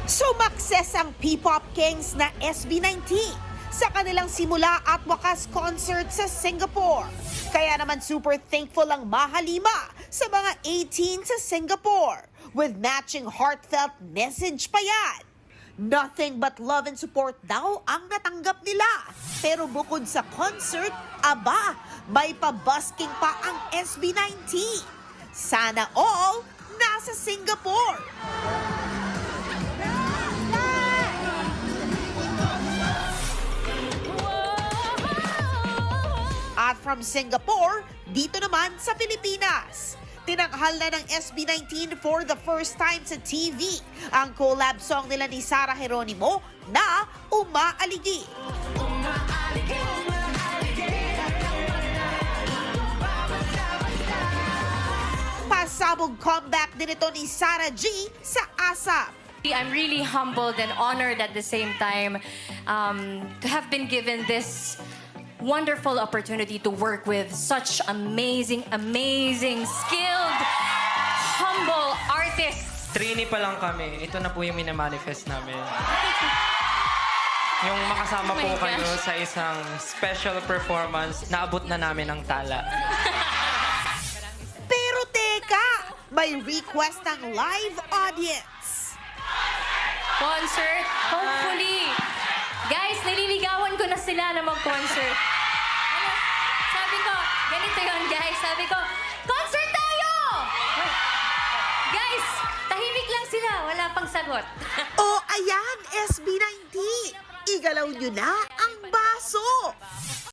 Sumakses ang P-pop kings na SB19 sa kanilang simula at wakas concert sa Singapore. Kaya naman super thankful ang Mahalima sa mga 18 sa Singapore with matching heartfelt message pa yan. Nothing but love and support daw ang natanggap nila. Pero bukod sa concert, aba, may pabusking pa ang SB19. Sana all nasa Singapore. At from Singapore, dito naman sa Pilipinas. Tinanghal na ng SB19 for the first time sa TV ang collab song nila ni Sarah Geronimo na Umaaligi. Pasabog comeback din ito ni Sarah G sa ASAP. I'm really humbled and honored at the same time to have been given this wonderful opportunity to work with such amazing, skilled, humble artists. Trini pa lang kami. Ito na po yung minamanifest namin. Yung makasama Oh my po kayo gosh. sa isang special performance, naabot na namin ang tala. Pero teka, may request ng live audience. Concert, hopefully. Guys, nililigawan ko na sila na mag-concert. Ano? Sabi ko, ganito yon guys. Sabi ko, concert tayo! Guys, tahimik lang sila. Wala pang sagot. O ayan, SB19, igalaw nyo na ang baso.